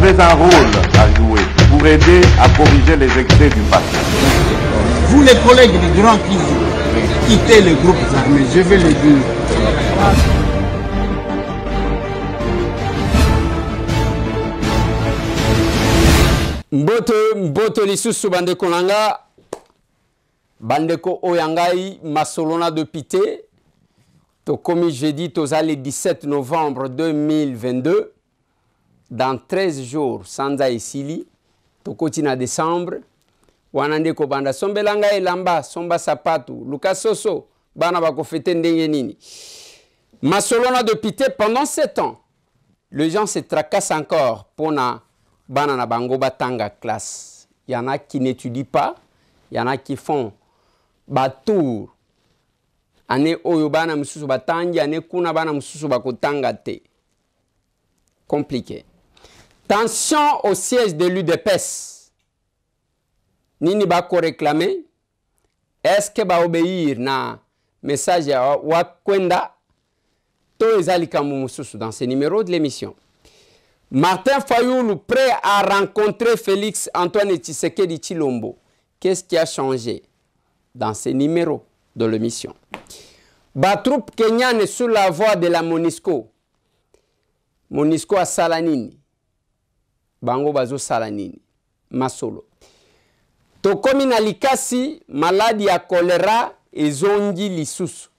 avez un rôle à jouer pour aider à corriger les excès du passé. Vous les collègues des grands qui quittez les groupes armés, je vais le dire. Mboto lisusu bandeko nanga bandeko oyangai masolona de pité to comme jeudi toza le 17 novembre 2022 dans 13 jours sanza esili to kotina décembre wana ndeko banda sombelanga elamba somba sapatu luka soso bana bakofete ndenge nini masolona de pité pendant 7 ans les gens se tracassent encore pour na bana na bango batanga classe. Il y en a qui n'étudient pas, il y en a qui font batour. Ane oyo bana mususu batangi, ane kuna bana mususu bakotanga te. Compliqué. Tension au siège de l'UDPS. Nini bako réclamer? Est-ce que ba obéir na message ya wakwenda? To ezali kamu mususu dans ce numéro de l'émission. Martin Fayoulou prêt à rencontrer Félix Antoine Tshisekedi Tshilombo. Qu'est-ce qui a changé dans ces numéros de l'émission? Batroupe Kenyan est sous la voie de la MONUSCO. MONUSCO à Salanini. Bango Bazo Salanini. Masolo. Tokomi na likasi, maladie à choléra et zongi lisusu.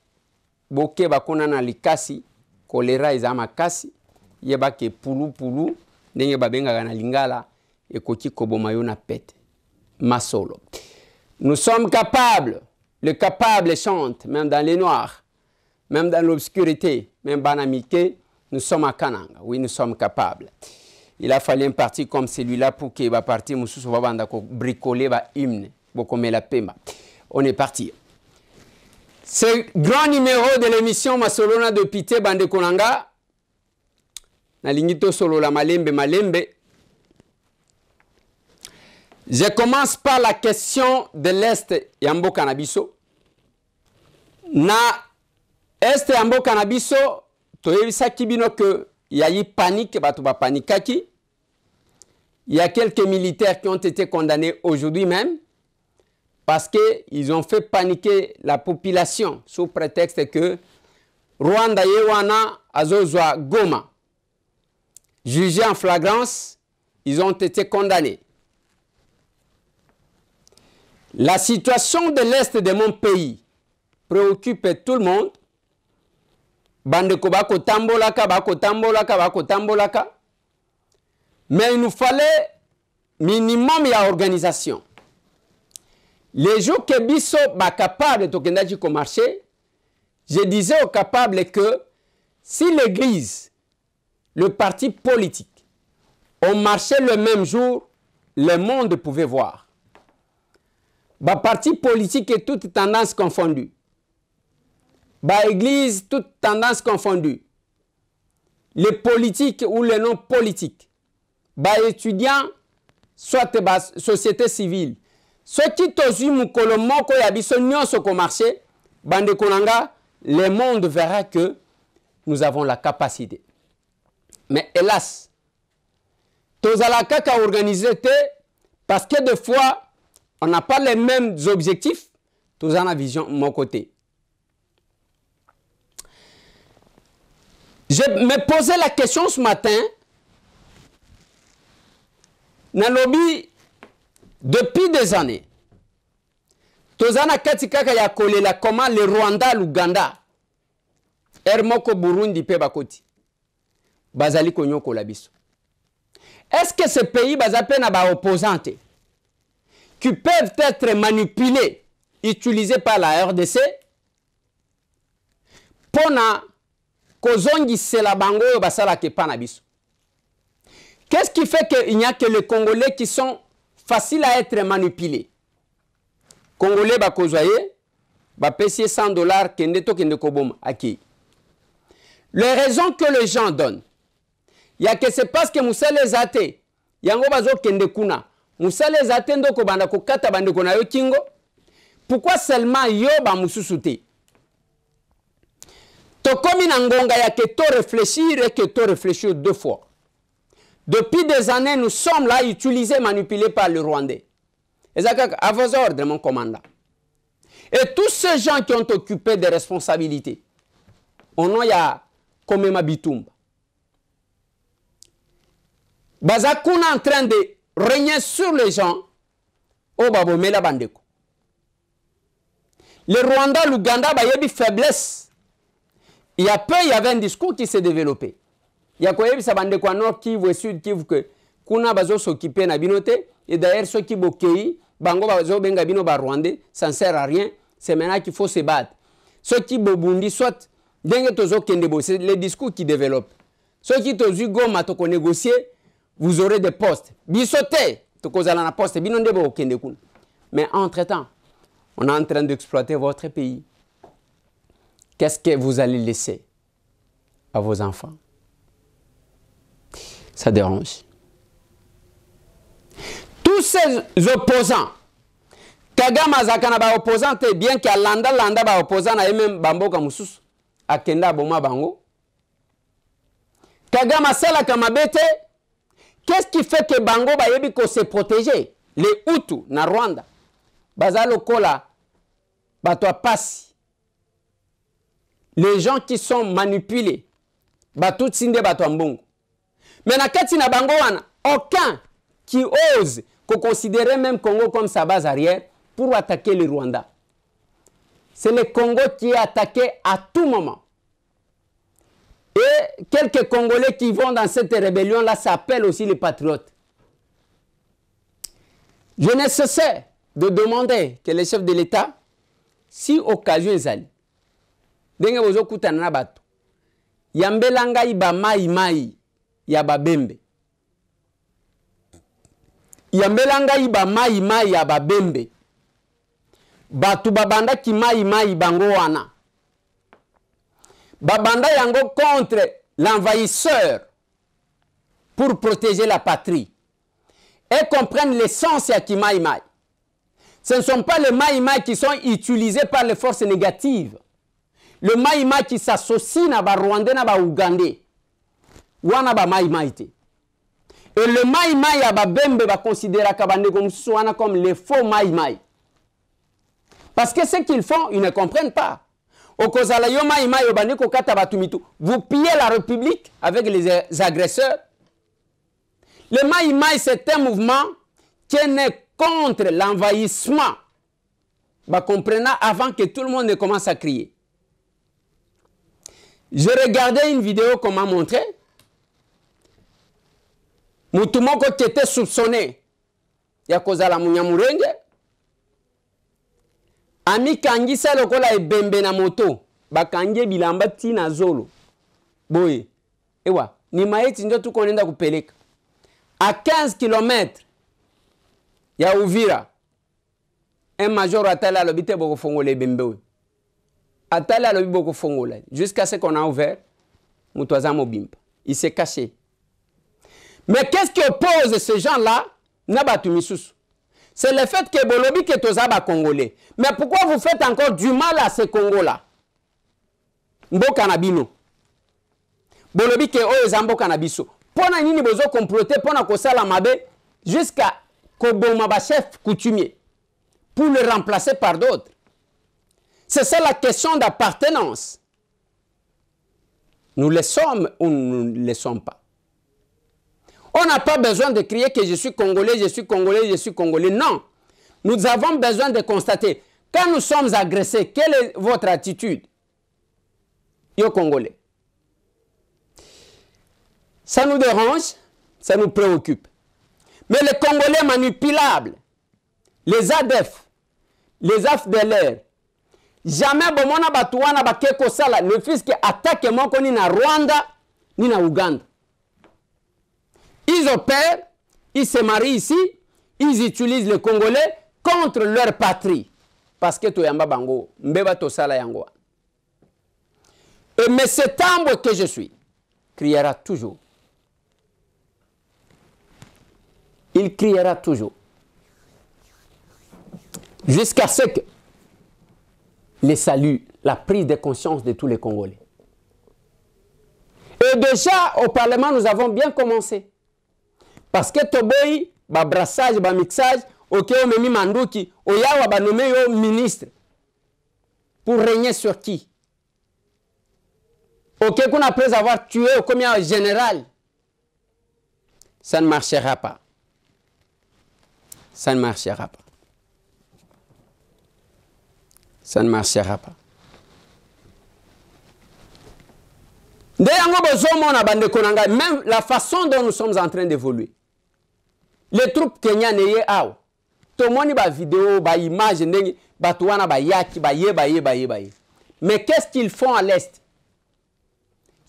Boke bakona na likasi, choléra et zamakasi. Yeba ke pulu ndenge babenga na lingala ekoti koboma yo na pete masolo. Nous sommes capables, le capable chante même dans les noirs, même dans l'obscurité, même banamité, nous sommes à Kananga. Oui, nous sommes capables. Il a fallu un parti comme celui-là pour que ba parti mususu ba banda ko bricoler ba hymne bokome la pema. On est parti. Ce grand numéro de l'émission Masolona de Pité Bande Konanga. Solo la malembe. Je commence par la question de l'Est Yambo Canabiso. Na Est Yambo Canabiso, toyebisa kibino que y a eu panique, batuba panikaki. Il y a quelques militaires qui ont été condamnés aujourd'hui même parce qu'ils ont fait paniquer la population sous prétexte que Rwanda Yewana Azozwa Goma. Jugés en flagrance, ils ont été condamnés. La situation de l'Est de mon pays préoccupe tout le monde. Mais il nous fallait minimum de organisation. Les jours que Bisso est capable de marcher, je disais aux capables que si l'Église, le parti politique, ont marché le même jour, le monde pouvait voir. Bah, parti politique et toute tendance confondue. Bah, église, toute tendance confondue. Les politiques ou les non-politiques. Bah, étudiants, soit bah, société civile. Ceux qui tozu mukolomoko yabiso nyonso ko marché, bande konanga, le monde verra que nous avons la capacité. Mais hélas, tous à la caca organisé parce que des fois, on n'a pas les mêmes objectifs, tous à la vision de mon côté. Je me posais la question ce matin, Nalobi, depuis des années, tous à la katikaka ya kolela comment le Rwanda, l'Ouganda, Hermoko Burundi pe bakoti. Bazali konyoko labiso. Est-ce que ces pays bazapen à opposants qui peuvent être manipulés, utilisés par la RDC pour na kozongi c'est la bango basala ke panabiso. Qu'est-ce qui fait qu'il n'y a que les Congolais qui sont faciles à être manipulés? Congolais bakozoye ba pesier $100 kende to kende koboma aki. Les raisons que les gens donnent, il y a que c'est parce que Moussa les athées, yango bazo kende kuna, Moussa les athées ndoko banda ko kata bande ko na yo kingo. Pourquoi seulement yo ba mususute? To komi na ngonga ya que to réfléchir et que to réfléchir deux fois. Depuis des années, nous sommes là utilisés, manipulés par le Rwandais. Et ça, à vos ordres, mon commandant. Et tous ces gens qui ont occupé des responsabilités, on a comme Mabitumba. Bazakuna en train de régner sur les gens, au Babomela Bandeko. Le Rwanda, l'Ouganda, il y a une faiblesse. Il y a peu, il y avait un discours qui s'est développé. Il y a quoi, ça Bandeko Nord, Kivu et Sud, Kivu, que Kuna Bazo s'occuper na binote, et d'ailleurs, ceux qui bokei, Bango Bazo Bengabino ba Rwandais, ça ne sert à rien, c'est maintenant qu'il faut se battre. Ceux qui bobundi, soit, dengue tozo kendebo, c'est le discours qui développe. Ceux qui tozu goma toko négocier, vous aurez des postes. Bisote, toko zalana poste, binondebo kendekun. Mais entre-temps, on est en train d'exploiter votre pays. Qu'est-ce que vous allez laisser à vos enfants? Ça dérange. Tous ces opposants, Kagama Zakana ba opposant, bien qu'il y a Landa ba opposant, na même Bambo Kamusus, Akenda Boma Bango. Kagama Sala Kamabete, qu'est-ce qui fait que Bango ba yebi ko se protéger? Les Hutus na Rwanda. Bazalo Kola, Batwa Passi. Les gens qui sont manipulés, Batout Sinde Batwa Mbongo. Mais na kati na Bango wana, aucun qui ose considérer même Congo comme sa base arrière pour attaquer le Rwanda. C'est le Congo qui est attaqué à tout moment. Et quelques Congolais qui vont dans cette rébellion-là s'appellent aussi les patriotes. Je ne cesse de demander que les chefs de l'État, si occasion est allée, denge bozo kutana na bato, yambelanga iba mai ya babembe. Yambelanga iba mai ya babembe. Batu babanda ki mai bango wana. Babanda yango contre l'envahisseur pour protéger la patrie. Et comprennent l'essence ya ki mai. Ce ne sont pas les mai qui sont utilisés par les forces négatives. Le mai qui s'associe na ba Rwandais na ba Ougandais. Wana ba mai te. Et le mai ya ba bembe ba considéra kabande comme les faux mai. Parce que ce qu'ils font, ils ne comprennent pas. Vous pillez la République avec les agresseurs. Le Maïmaï, c'est un mouvement qui est contre l'envahissement. Comprenez avant que tout le monde ne commence à crier. Je regardais une vidéo qu'on m'a montré. Moutoumoko qui était soupçonné. Yakozala Munyamurenge. Ami kangisa lokola ebembe na moto. Bakange bilamba tina zolo. Boye. Ewa. Ni maeti ndio tu konenda kupeleka. À 15 km. Ya Uvira. Un major atala lobite boko fongola ebembe. Atala lobi boko fongola. Jusqu'à ce qu'on a ouvert. Moutouaza Mobimba. Il s'est caché. Mais qu'est-ce qui oppose ces gens-là? Nabatu misusu. C'est le fait que Bolobi est aux Congolais. Mais pourquoi vous faites encore du mal à ces Congolais? Mboka nabino. Bolobi est aux Mboka nabiso. Pona nini bozo comploter pona kosala mabe jusqu'à koboma ba chef coutumier pour le remplacer par d'autres. C'est ça la question d'appartenance. Nous le sommes ou nous ne le sommes pas. On n'a pas besoin de crier que je suis Congolais, je suis Congolais, je suis Congolais. Non. Nous avons besoin de constater. Quand nous sommes agressés, quelle est votre attitude? Yo Congolais. Ça nous dérange, ça nous préoccupe. Mais les Congolais manipulables, les ADF, les AFDLR, jamais bomona batuana bakeko sala, le fils qui attaque moko ni na Rwanda, ni na Ouganda. Ils opèrent, ils se marient ici, ils utilisent les Congolais contre leur patrie. Parce que toyamba bango, mbeba tosala yango. Et mais cet arbre que je suis, criera toujours. Il criera toujours. Jusqu'à ce que les saluts, la prise de conscience de tous les Congolais. Et déjà, au Parlement, nous avons bien commencé. Parce que toboyi, ba brassage, ba mixage, ok, on me mis manduki, oyawa ba nommé yo ministre. Pour régner sur qui? Ok, qu'on après avoir tué combien général? Ça ne marchera pas. Ça ne marchera pas. Ça ne marchera pas. Même la façon dont nous sommes en train d'évoluer. Les troupes kenyanes, tout le monde a des vidéos, des images, des yaki, mais qu'est-ce qu'ils font à l'Est?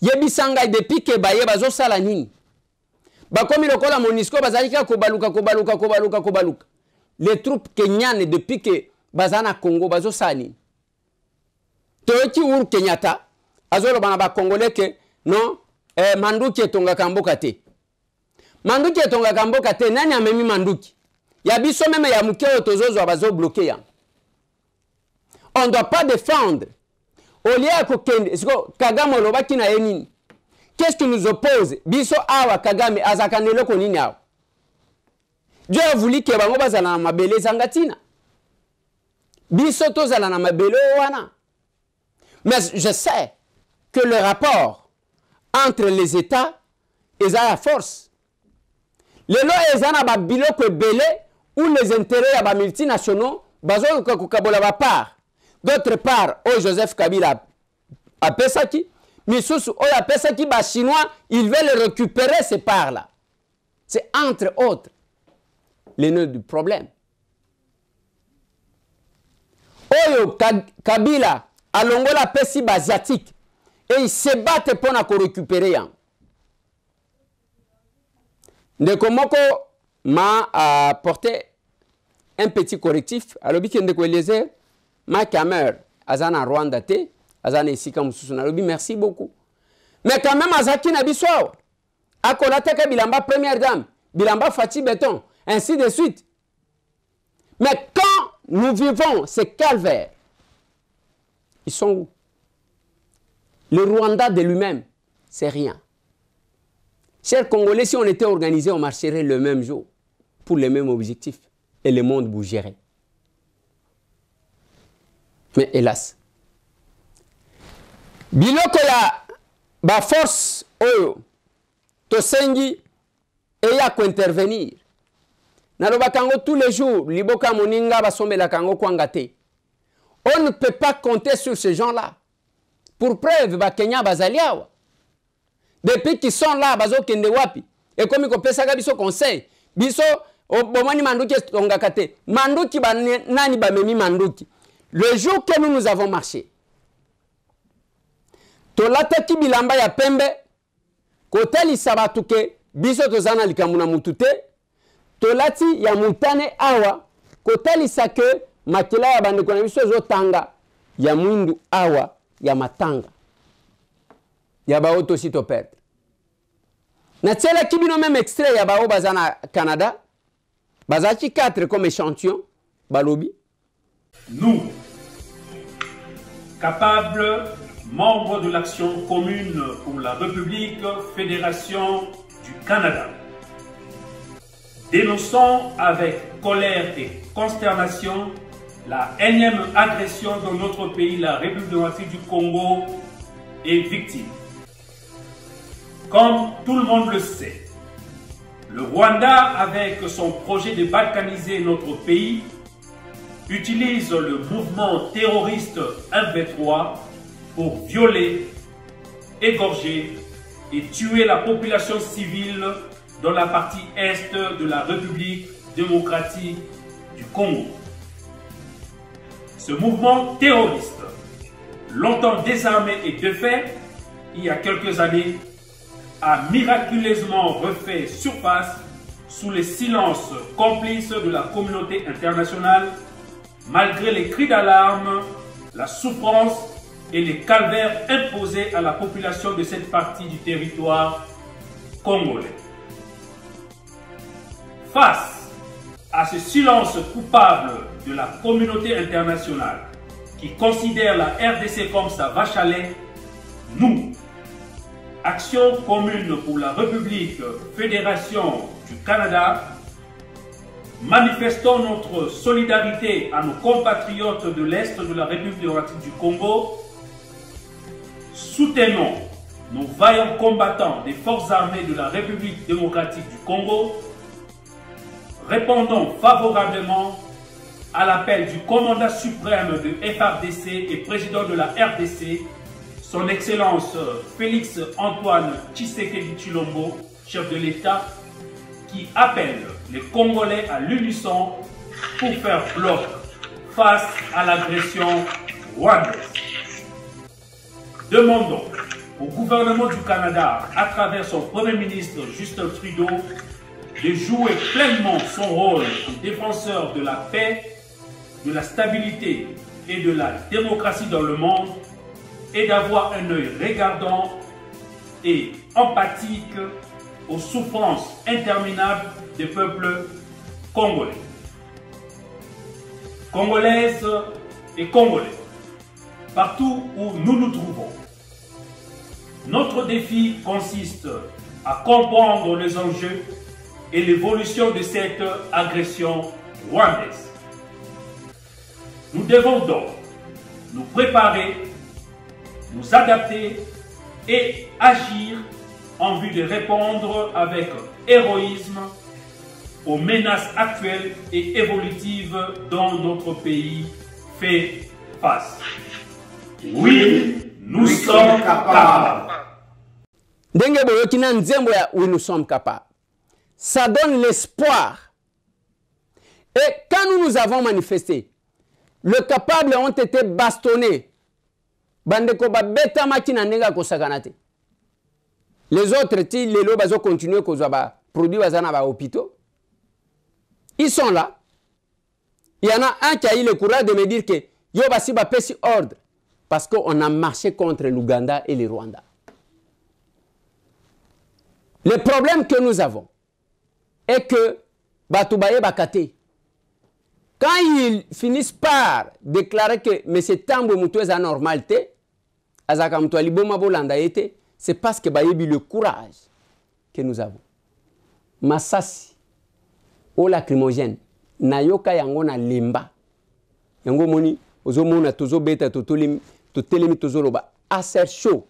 Yebisanga depuis que baye bazo salanini. Comme il a Monisco, bazalika kobaluka. Les troupes kenyanes depuis que bazana Congo bazo salani. Toki ur Kenyatta, azolo bana congolais que non, manduki etonga kamboka te. Manduki etonga kamboka te, nani amemi manduki? Ya biso même ya muke otozozo bazo bloqué ya. On ne doit pas défendre. Qu'est-ce qui nous oppose? Biso awa Kagame azakanelo konini awa. Dieu a voulu que bango bazala na mabele zangatina. Biso tozala na mabele wana. Mais je sais que le rapport entre les États est à la force. Les lois ezana ba biloko belé ou les intérêts à multinationaux bazo kokabola ba part. D'autre part, oh Joseph Kabila a Pesaki, mais sous a Pesaki, les Chinois, ils veulent récupérer ces parts-là. C'est entre autres les nœuds du problème. Oh Kabila a l'ongola Pessi asiatique et ils se battent pour récupérer. Ndekomoko m'a apporté un petit correctif. Alors, ma caméra, azana Rwanda te, azana isika mususu nalobi, merci beaucoup. Mais quand même, azaki na biso, akolateka bilamba première dame, bilamba Fati Béton, ainsi de suite. Mais quand nous vivons ces calvaires, ils sont où? Le Rwanda de lui-même, c'est rien. Chers Congolais, si on était organisés, on marcherait le même jour, pour les mêmes objectifs, et le monde bougerait. Mais hélas, biloko ya ba force oyo tosengi eya ko intervenir. Naloba kango tous les jours, liboka moninga basombela kango kwanga te. On ne peut pas compter sur ces gens-là. Pour preuve, ba Kenya bazaliawa. Depuis qu'ils sont là, bazo kende wapi. Et comme ils kopesa biso conseil, biso bomani manduki tongakate. Manduki ba nani ba memi manduki. Le jour que nous avons marché, tolataki bilamba ya pembe, kotali sabatuke, biso tozana likamuna mutute, tolati ya mutane awa, kotali sake, makila ya bande kona biso zo tanga, ya mwindu awa, ya matanga. Ya bao tosi to perdre. Na tsela kibino même extrait ya bao bazana Canada, bazaki 4 comme échantillon, balobi. Nous, capables, membres de l'action commune pour la République fédération du Canada, dénonçons avec colère et consternation la énième agression dont notre pays, la République démocratique du Congo, est victime. Comme tout le monde le sait, le Rwanda, avec son projet de balkaniser notre pays, utilise le mouvement terroriste M23 pour violer, égorger et tuer la population civile dans la partie est de la République démocratique du Congo. Ce mouvement terroriste, longtemps désarmé et défait, il y a quelques années, a miraculeusement refait surface sous le silence complice de la communauté internationale, malgré les cris d'alarme, la souffrance et les calvaires imposés à la population de cette partie du territoire congolais. Face à ce silence coupable de la communauté internationale qui considère la RDC comme sa vache à lait, nous, Action commune pour la République fédération du Canada, manifestons notre solidarité à nos compatriotes de l'Est de la République démocratique du Congo, soutenons nos vaillants combattants des forces armées de la République démocratique du Congo, répondons favorablement à l'appel du commandant suprême de FARDC et président de la RDC, son Excellence Félix Antoine Tshisekedi Tshilombo, chef de l'État, qui appelle les Congolais à l'unisson pour faire bloc face à l'agression rwandaise. Demandons au gouvernement du Canada, à travers son Premier ministre Justin Trudeau, de jouer pleinement son rôle de défenseur de la paix, de la stabilité et de la démocratie dans le monde, et d'avoir un œil regardant et empathique aux souffrances interminables des peuples congolais. Congolaises et Congolais, partout où nous nous trouvons, notre défi consiste à comprendre les enjeux et l'évolution de cette agression rwandaise. Nous devons donc nous préparer, nous adapter et agir en vue de répondre avec héroïsme aux menaces actuelles et évolutives dont notre pays fait face. Oui, nous sommes capables. Oui, nous sommes capables. Ça donne l'espoir. Et quand nous avons manifesté, les capables ont été bastonnés. Les autres, les lobes ont continué à produire dans les hôpitaux. Ils sont là. Il y en a un qui a eu le courage de me dire que yo basi ba pesi ordre parce qu'on a marché contre l'Ouganda et le Rwanda. Le problème que nous avons est que Batoubaye Bakate, quand ils finissent par déclarer que M. Tambo Moutou est anormalité, c'est parce que Bayebi le courage que nous avons. Masasi, au lacrymogène, Nayoka yango na limba. Yango moni, ozo mona tozo beta to telemi tozo loba. Aser chaud.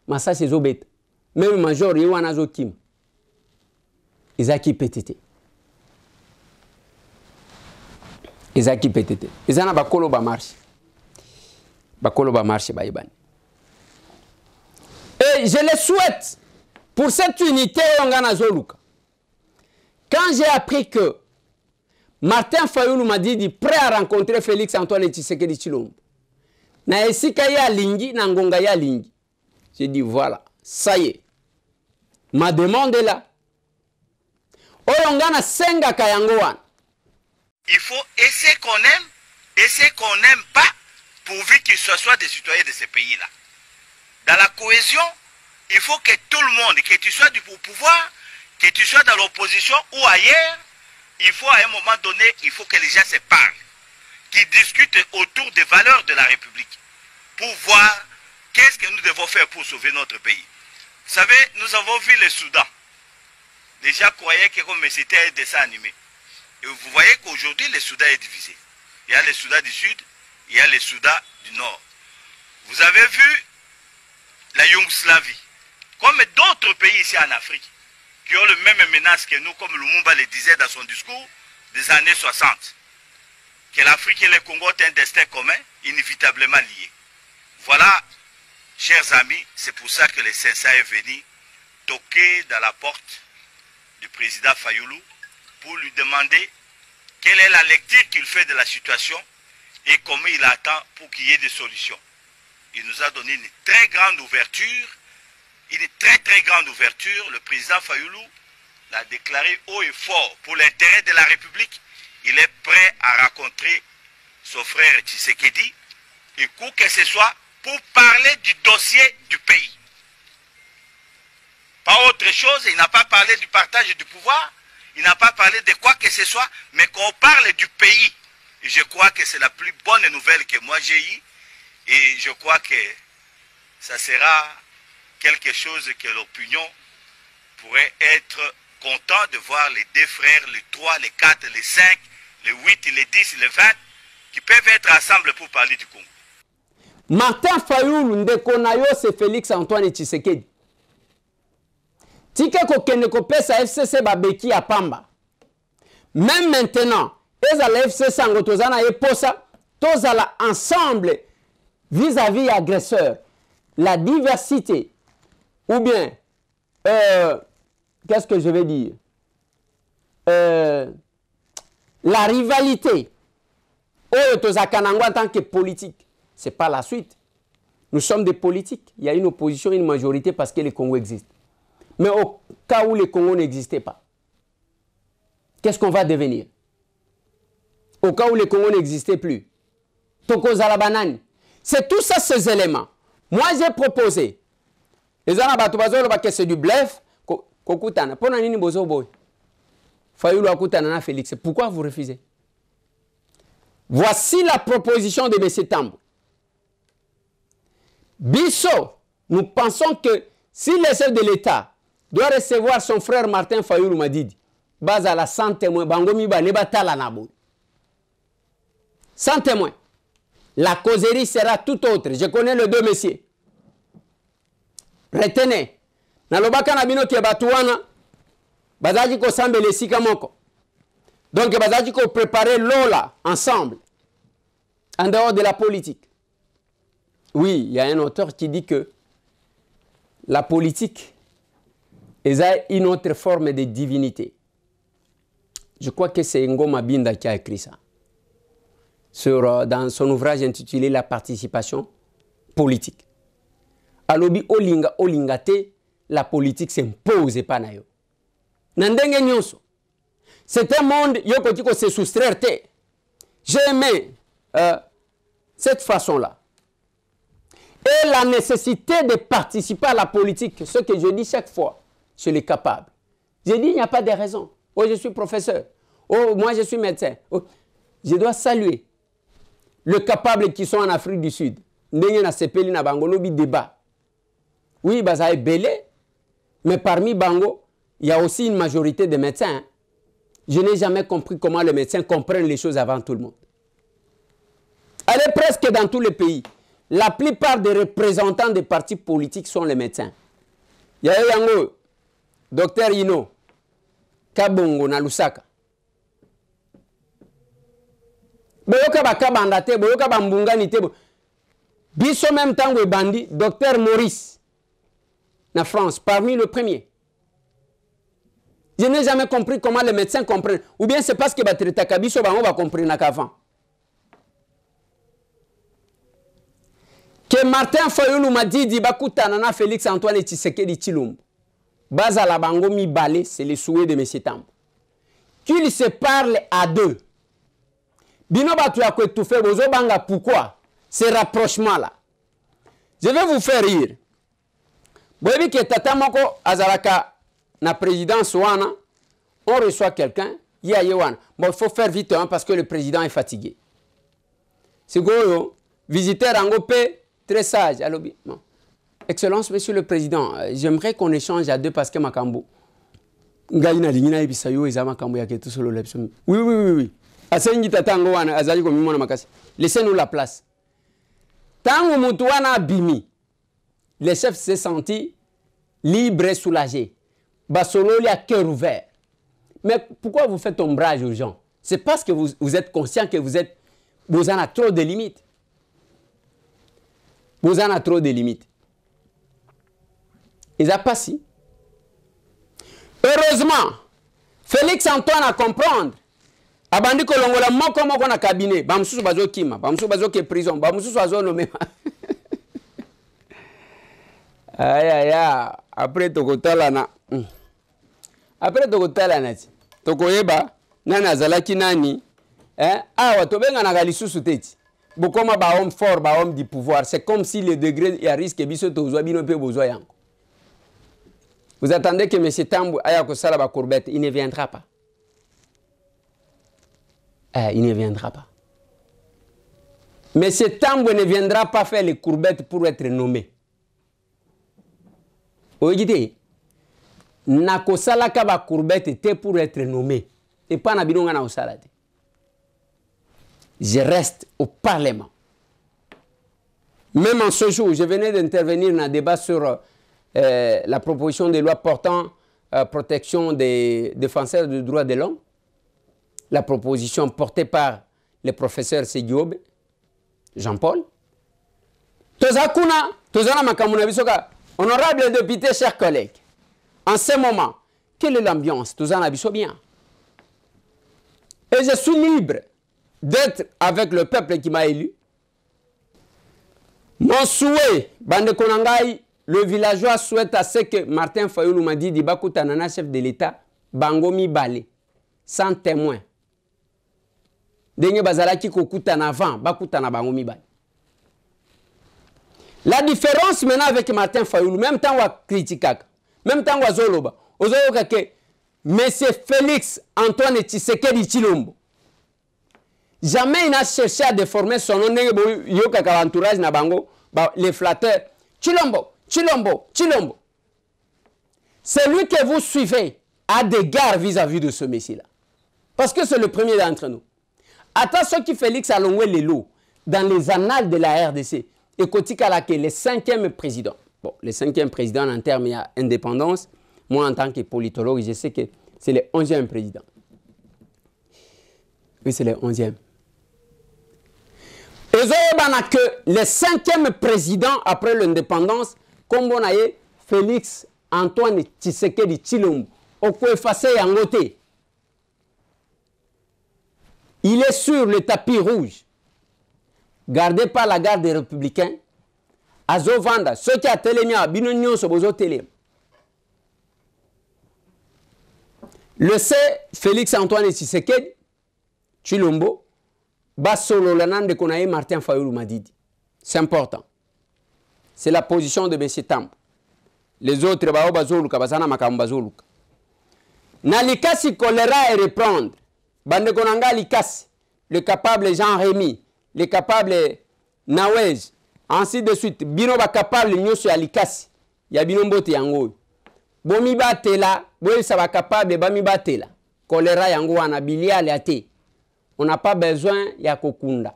Massa c'est zobet. Même major Yowana Zokim. Isaki PTT. Isaki PTT. Isana bakolo ba marche. Bakolo ba marche ba ibani. Et je le souhaite pour cette unité Yongana Zoluka. Quand j'ai appris que Martin Fayoulou m'a dit prêt à rencontrer Félix Antoine Tshisekedi Tshilombo. Na esika ya lingi na ngonga ya lingi. J'ai dit voilà, ça y est. Ma demande est là. Oyongana senga kayangoan. Il faut essayer qu'on aime, essayer qu'on n'aime pas, pourvu qu'ils soient des citoyens de ces pays-là. Dans la cohésion, il faut que tout le monde, que tu sois du pouvoir, que tu sois dans l'opposition ou ailleurs, il faut à un moment donné, il faut que les gens se parlent, qu'ils discutent autour des valeurs de la République, pour voir qu'est-ce que nous devons faire pour sauver notre pays. Vous savez, nous avons vu le Soudan. Les gens croyaient que comme c'était un dessin animé. Et vous voyez qu'aujourd'hui, le Soudan est divisé. Il y a le Soudan du Sud, il y a le Soudan du Nord. Vous avez vu la Yougoslavie, comme d'autres pays ici en Afrique, qui ont le même menace que nous, comme Lumumba le disait dans son discours des années 60. Que l'Afrique et le Congo ont un destin commun, inévitablement lié. Voilà, chers amis, c'est pour ça que le CNSA est venu toquer dans la porte du président Fayoulou pour lui demander quelle est la lecture qu'il fait de la situation et comment il attend pour qu'il y ait des solutions. Il nous a donné une très grande ouverture une très très grande ouverture. Le président Fayoulou l'a déclaré haut et fort. Pour l'intérêt de la République, il est prêt à rencontrer son frère Tshisekedi, et quoi que ce soit, pour parler du dossier du pays. Pas autre chose, il n'a pas parlé du partage du pouvoir, il n'a pas parlé de quoi que ce soit, mais qu'on parle du pays. Et je crois que c'est la plus bonne nouvelle que moi j'ai eue, et je crois que ça sera quelque chose que l'opinion pourrait être content de voir les deux frères, les 3, les 4, les 5, les 8, les 10, les 20, qui peuvent être ensemble pour parler du Congo. Martin Fayoulou, Ndekonayo, c'est Félix Antoine Tshisekedi. Tika kokende kopesa FCC babeki à Pamba. Même maintenant, ezala FCC ngo tozana eposa, tozala ensemble vis-à-vis agresseur. La diversité, ou bien, qu'est-ce que je vais dire? La rivalité, en tant que politique, ce n'est pas la suite. Nous sommes des politiques. Il y a une opposition, une majorité parce que le Congo existe. Mais au cas où le Congo n'existait pas, qu'est-ce qu'on va devenir? Au cas où le Congo n'existait plus. Toko Zalabanani. C'est tout ça, ces éléments. Moi, j'ai proposé. Les Anabatoubazolo, c'est du bluff. Kokutana. Pour nani bozo boy. Fayoulou akutana na Félix. Pourquoi vous refusez? Voici la proposition de M. Tambo. Bisso, nous pensons que si le chef de l'État doit recevoir son frère Martin Fayoulou Madidi, base à la 100 témoins, Bangomi Baneba Talanabo. 100 témoins. La causerie sera tout autre. Je connais les deux messieurs. Retenez. Nalobaka nabino ki batuana bazaji ko sambele sika moko. Donc bazaji ko préparer l'ola ensemble en dehors de la politique. Oui, il y a un auteur qui dit que la politique est une autre forme de divinité. Je crois que c'est Ngoma Binda qui a écrit ça. Dans son ouvrage intitulé La participation politique. Alobi olinga olingate, la politique s'impose pas na yo. Nandenge nyonso. C'est un monde yokotiko se soustraire te. J'ai aimé cette façon-là. Et la nécessité de participer à la politique, ce que je dis chaque fois, je suis capable. Je dis il n'y a pas de raison. Oh, je suis professeur. Oh, moi je suis médecin. Oh, je dois saluer le capable qui sont en Afrique du Sud. Ndenge na sepeli na bango lobi débat. Oui, ça est belé, mais parmi bango, il y a aussi une majorité de médecins. Je n'ai jamais compris comment les médecins comprennent les choses avant tout le monde. Elle est presque dans tous les pays. La plupart des représentants des partis politiques sont les médecins. Il y a yango, Dr Ino, Kabongo na Lusaka. Boyoka bakabandate, boyoka bambunganite. Biso même temps que bandi, Dr Maurice, na France, parmi les premiers. Je n'ai jamais compris comment les médecins comprennent. Ou bien c'est parce que Batrita Biso va comprendre qu'avant. Que Martin Fayoulou m'a dit, Bakutana Félix Antoine Tshisekedi Tshilombo. Baza la bango mi balé, c'est le souhait de M. Tambo. Qu'ils se parlent à deux. Bino batu ya tout fait, bozo banga pourquoi? Ce rapprochement-là. Je vais vous faire rire. Vous voyez que Tata Moko Azaraka, na présidence wana, on reçoit quelqu'un, ya yewan. Bon, il faut faire vite hein, parce que le président est fatigué. C'est quoi, visiteur Angopé, très sage. Alors, bon. Excellence, monsieur le président, j'aimerais qu'on échange à deux parce que Makambo. Oui, oui. Laissez-nous la place. Tant que Moutouana Bimi, le chef s'est senti libre et soulagé. Basolo, il a cœur ouvert. Mais pourquoi vous faites ombrage aux gens? C'est parce que vous êtes conscient que vous en avez trop de limites. Vous en avez trop de limites. Ils n'ont pas si. Heureusement, Félix Antoine a comprendre. Abandi kolongola moko moko na cabinet, bamsusu bazo kima, bamsusu bazo ke prison, bamsusu bazo nommé. Aya, après tokotala na. Après tokotala na. Tokoyeba nana zalaki nani. Awa tobenga na galisusu teti. Bokoma ba homme fort, ba homme du pouvoir. C'est comme si le degré ya risque biso tozwa bino pe bozwa yango. Vous attendez que M. Tambou aya kosala ba courbette, il ne viendra pas. Il ne viendra pas. M. Tambou ne viendra pas faire les courbettes pour être nommé. Oigide, na kosala ka ba courbette était pour être nommé. Et pas na binonga na osala te. Je reste au Parlement. Même en ce jour, je venais d'intervenir dans un débat sur la proposition de loi portant protection des défenseurs des droits de l'homme. La proposition portée par le professeur Segiobe, Jean-Paul. Honorable député, chers collègues, en ce moment, quelle est l'ambiance? Bien. Et je suis libre d'être avec le peuple qui m'a élu. Mon souhait, Bande Konangai, le villageois souhaite à ce que Martin Fayoulou m'a dit, Bakutanana, chef de l'État, Bangomi Balé, sans témoin. Denye Bazalaki Kokutana avant, Bakutana Bangomi Balé. La différence maintenant avec Martin Fayoulou, même temps on critique, même temps on zoloba, on zoloba que M. Félix Antoine Tshisekedi Tshilombo, jamais il n'a cherché à déformer son nom, entourage na bango, les flatteurs. Tshilombo, Tshilombo, Tshilombo. Celui que vous suivez a des gardes vis-à-vis de ce messie-là. Parce que c'est le premier d'entre nous. Attention qui Félix Alongwe Lelo, dans les annales de la RDC, et Kotika que le 5e président, bon, le 5e président en termes d'indépendance, moi en tant que politologue, je sais que c'est le 11e président. Oui, c'est le 11e. Et que le 5e président après l'indépendance, comme on a eu Félix Antoine Tshisekedi Tshilombo, au quoi effacer en côté. Il est sur le tapis rouge, gardé par la garde des républicains, à Zovanda, ceux qui ont télémé à Binonion sur Bozo Télé. Le C, Félix Antoine Tshisekedi Tshilombo, Bassolo Lanan de Konaï Martin Fayoulou Madidi. C'est important. C'est la position de M. Tambou. Les autres, Bazoluka, Bazana Makam Bazoluka. Nalikasi choléra et reprendre. Bande Konanga Likasi, le capable Jean-Rémy, le capable Nawej, ainsi de suite. Bino ba capable Nyosu Alikasi. Ya bino mbote yango. Bomi batela, boy sa ba capable bami batela. Choléra yango wana bilia le ate. On n'a pas besoin ya kokunda.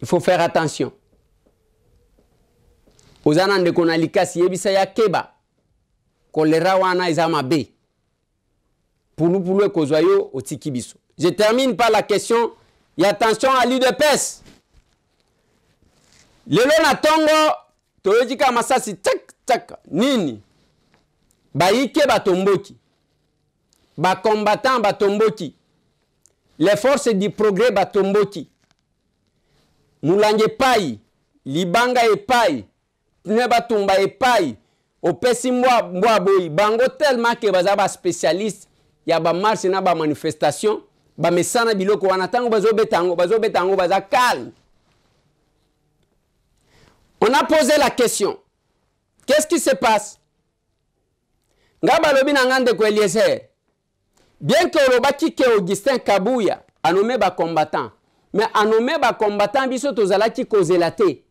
Il faut faire attention. Ozana de Konalikasi yebisa ya keba. Choléra wana izama be. Pour nous kozoyo au tikibiso. Je termine par la question. Et attention à l'UDPS. Lelo na tongo toyojika masasi tak tak nini. Baike batomboki. Ba combattant batomboki. Les forces du progrès batomboki. Moulange pai, libanga epai, tneba tumba epai, opesi mwa boy, bango tellement que bazaba spécialiste, ya ba marche na ba manifestation, ba mesana biloko wana tango bazo betango baza calme. On a posé la question. Qu'est-ce qui se passe? Ngaba lobi na ngande ko Eliezer. Bien que Olobaki ke Augustin Kabouya a nommé ba combattant, mais a nommé ba combattant biso tozalaki kozelate.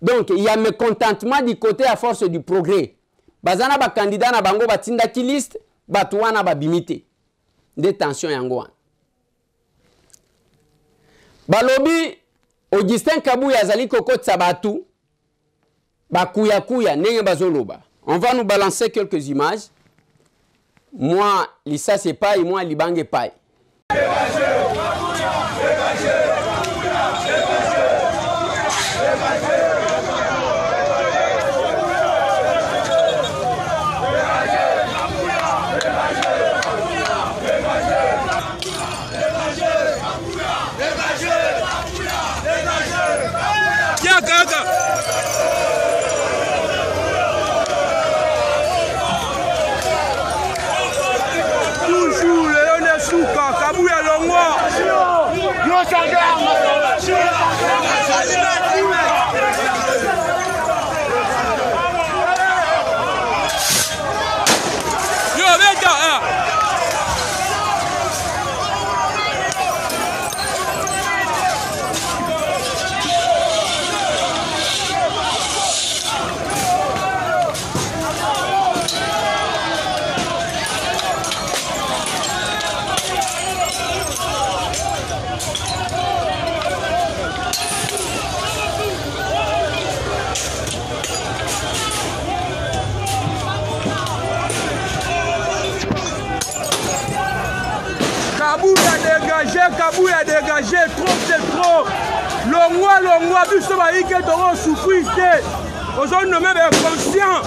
Donc il y a mécontentement du côté à force du progrès. Bazana ba candidat na bango batinda ki liste, batuana ba bimité. Détention yango wana. Balobi Augustin Kabouya azali kokotsa batu bakuya kuya nenge bazoloba. On va nous balancer quelques images. Moi, Lissa c'est pas et moi, Libangue pas. Tiens, Kabou a dégagé, trop c'est trop. Longwa, vu ce maïs qui est souffrir. Aujourd'hui, nous sommes conscients.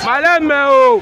Malade, mais oh!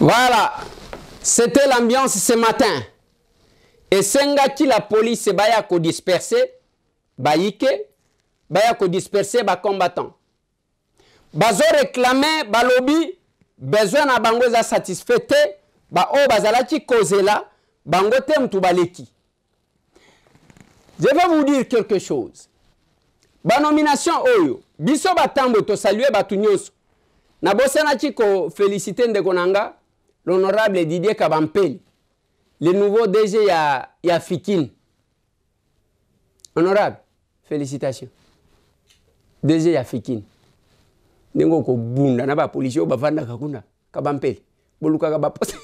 Voilà, c'était l'ambiance ce matin. Et sengaki la police baya ko disperser, bayike, baya ko disperser ba combattants. Bazo réclamer balobi besoin na bango za satisfaite, ba o bazalaki kozela, bango te mtu baleki. Je vais vous dire quelque chose. Ba nomination oyo, biso batambo to saluer batu nyoso. Na bosenaki ko féliciter ndekonanga l'honorable Didier Kabampeli, le nouveau DG ya Fikine. Honorable, félicitations. DG ya Fikine. Nengo ko bunda na ba policier ba vanda kakuna Kabampeli. Boluka ba poste.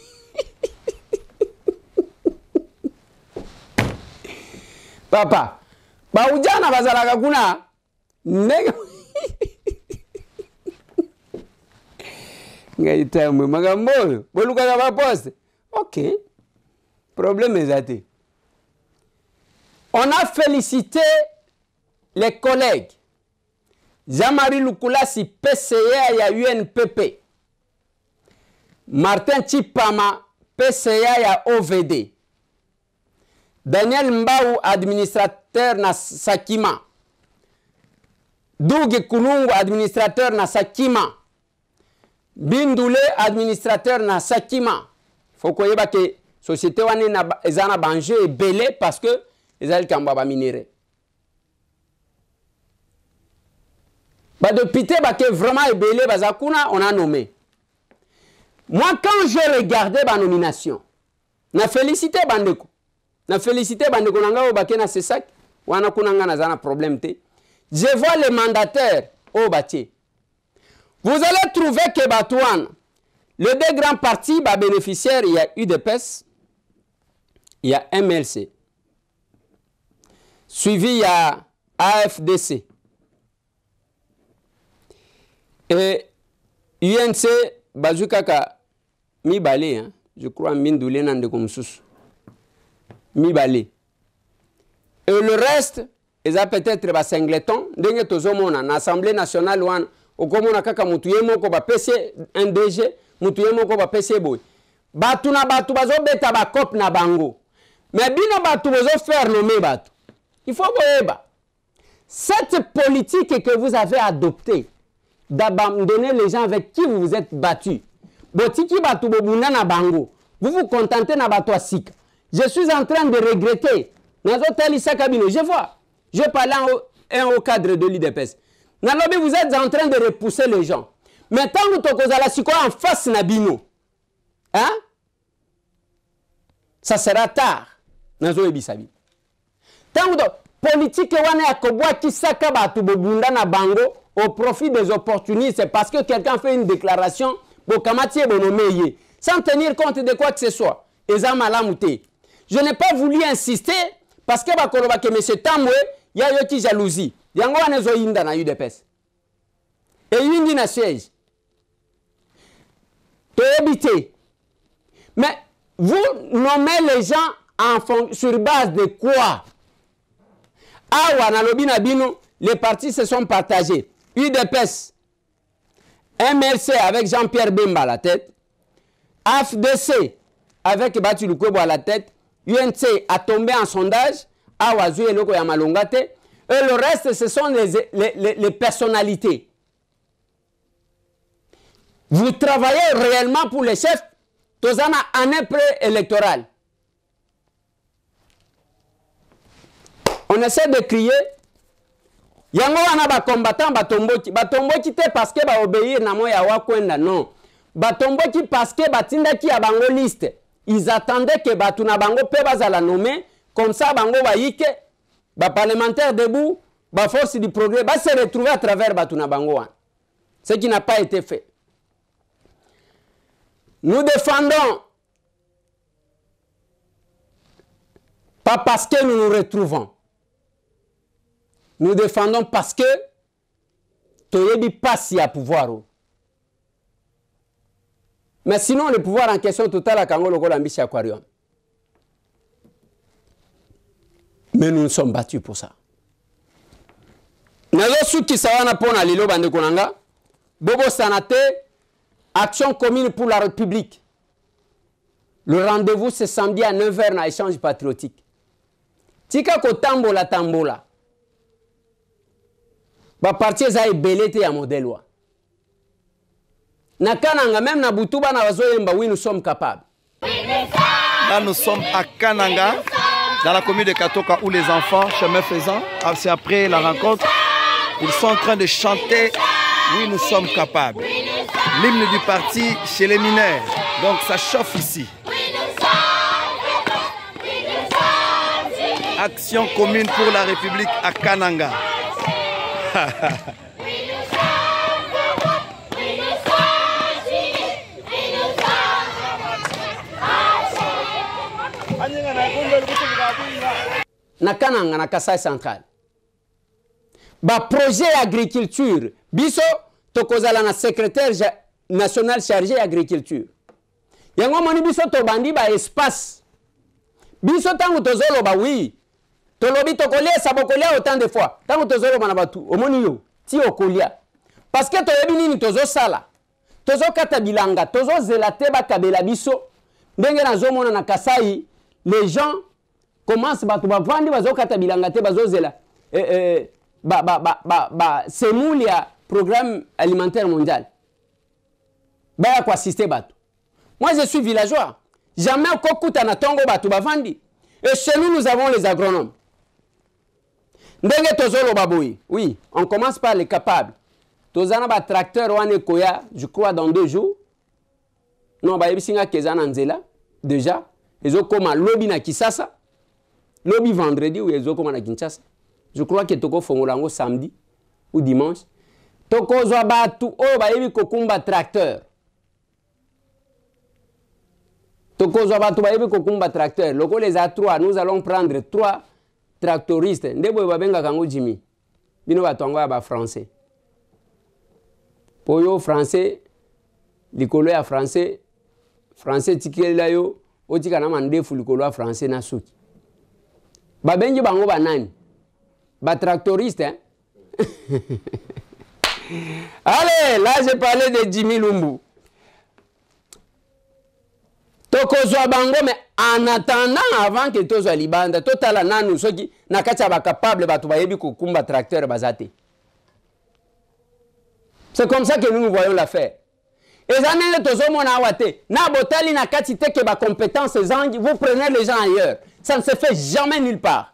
Papa, ba ujana bazala kakuna nega ok, problème est. On a félicité les collègues Jean-Marie Lukulasi PCA ya UNPP, Martin Chipama PCA ya OVD, Daniel Mbau administrateur na Sakima, Douge Kulungu administrateur na Sakima, Bindoule administrateur na Sakima. Faut que la société wane na ezana banje et belé parce que ezali kamba ba minéré. Ba député ba que vraiment et belé bazakuna on a nommé. Moi quand je regardais ba nomination, na félicité bandeko. Na félicité bandeko nanga ba ke na sesak wana kunanga na zana problème te. Je vois les mandataires au bâti. Vous allez trouver que Batouane, les deux grands partis bénéficiaires, il y a UDPS, il y a MLC. Suivi, il y a AFDC. Et UNC, Bazukaka, mi-balé, hein? Je crois, Mindoulé Nande Komsous. Mi-balé. Et le reste, ils ont peut-être Singleton, dengue tozomona, l'Assemblée nationale, okomona kaka mutu ye moko ba PC un DG mutu ye moko ba PC boy batu na batu bazo beta ba cop na bango mais bino batu bazo faire nommer batu il faut boyeba cette politique que vous avez adoptée d'abandonner les gens avec qui vous vous êtes battus. Botiki batu bobuna na bango. Vous vous contentez na bato asika. Je suis en train de regretter. Je vois. Je parle au cadre de l'IDPS. Nalobi, vous êtes en train de repousser les gens. Mais tant que vous êtes en face Nabino, hein? Ça sera tard. Nazo ebisabi. Tant que politique wana yakobwa kisaka batu bobunda na bango au profit des opportunistes parce que quelqu'un fait une déclaration bokamati bonomeye sans tenir compte de quoi que ce soit. Eza malamute. Je n'ai pas voulu insister parce que bakoloba que monsieur Tambwe ya yoti jalousie. Yango wana zo yinda na UDPS. Et yindi na siège. Habité. Mais vous nommez les gens sur base de quoi? Awa na lobi na bino, les partis se sont partagés. UDPS, MLC avec Jean-Pierre Bemba à la tête, AFDC avec Batu Lukwebo à la tête, UNC a tombé en sondage, Awa Zouye Loko Yamalongate, et le reste ce sont les personnalités. Vous travaillez réellement pour les chefs, Tozana année pré-électorale. On essaie de crier. Yango wana ba combattant batomboki. Batomboki te parce que ba obéir na moya wa kwenda non. Batomboki parce que batinda ki ya bango liste. Ils attendaient que batu na bango pe bazala nommer comme ça bango ba yike ba parlementaire debout, ba force du progrès ba se retrouver à travers batu na bango wana. Ce qui n'a pas été fait. Nous défendons pas parce que nous nous retrouvons. Nous défendons parce que Toyebi passe à pouvoir. Mais sinon, le pouvoir en question total à Kango Loko Lambishi Aquarium. Mais nous nous sommes battus pour ça. Nazo qui sawana pona lilo bande konanga. Bobo Sanate, action commune pour la République. Le rendez-vous c'est samedi à 9h na échange patriotique. Tika ko tambola tambola. Ba parti za ebelete ya modèle wa. Na Kananga même na Butuba na wazoyemba oui nous sommes capables. Là nous sommes à Kananga dans la commune de Katoka où les enfants chemin faisant c'est après la rencontre ils sont en train de chanter oui nous sommes capables. L'hymne du parti chez les mineurs. Donc ça chauffe ici. Action commune pour la République à Kananga. Na Kananga na Kasai central. Ba projet agriculture biso tokozala na secrétaire national chargé agriculture. Yango moni biso to bandi ba espace. Biso tangu tozolo ba oui. Tolobi tokolia sabokolia autant de fois. Tangu tozolo bana batu omoni yo ti okolia. Parce que toyebi nini tozo sala. Tozo kata bilanga, tozo zelate ba kabela biso. Ndenge na zomona na Kasai, les gens commencent batu ba vandi bazo kata bilanga te bazo zela. Semoulia programme alimentaire mondial. Baya kwa assister batu. Moi je suis villageois. Jamais au kokuta na tongo batu bavandi. Et chez nous avons les agronomes. Ndenge tozolo baboui. Oui, on commence par les capables. Tozana ba tracteur wane koya, je crois dans 2 jours. Non ba yebisinga kezana nzela déjà. Ezo koma lobby na Kisasa. Lobby vendredi ou ezo koma na Kinshasa. Je crois que toko fongolango samedi ou dimanche. Toko zwa batu o ba yebi kokumba tracteur. Toko zwa batu ba yebi kokumba tracteur. Loko les a 3, nous allons prendre 3 tractoristes. Ndebo babenga kango Jimmy. Bino batongo ya ba français. Poyo français likolo ya français tikela yo otika na mandefu likolo ya français na suki. Babengi bango banani? Ba tractoriste hein? Allez, là j'ai parlé de Jimmy Lumbu. Tokozwa bango mais en attendant avant que tozwa libanda totala nanu soki nakati ba capable batu bayebi kokumba tracteur bazate. C'est comme ça que nous voyons l'affaire. Et ça n'est pas tout mon awate. Na botali na katite que ba compétence vous prenez les gens ailleurs. Ça ne se fait jamais nulle part.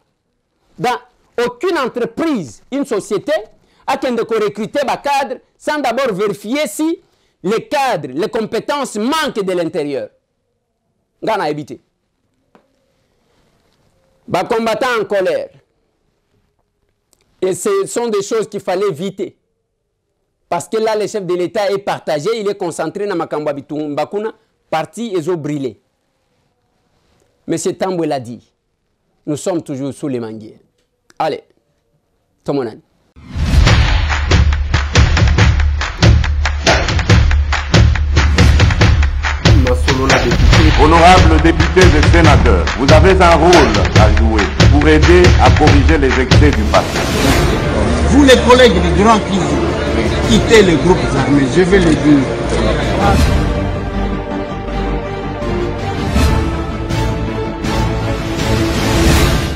Dans aucune entreprise, une société, a qu'un de recruter ba cadre sans d'abord vérifier si les cadres, les compétences manquent de l'intérieur. Gana éviter. Ba combattants en colère. Et ce sont des choses qu'il fallait éviter. Parce que là, le chef de l'État est partagé, il est concentré dans Makamba Bakuna, parti et brûlé. Monsieur Tamboué l'a dit, nous sommes toujours sous les manguiers. Allez, tout le monde. Honorables députés et sénateurs, vous avez un rôle à jouer pour aider à corriger les excès du passé. Vous les collègues des grands qui quittaient les groupes armés, je vais le dire.